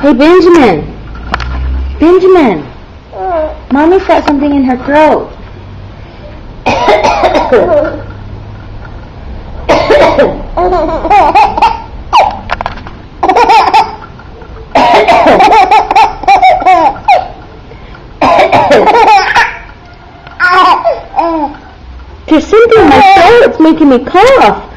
Hey, Benjamin. Benjamin. Mommy's got something in her throat. There's something in my throat. It's making me cough.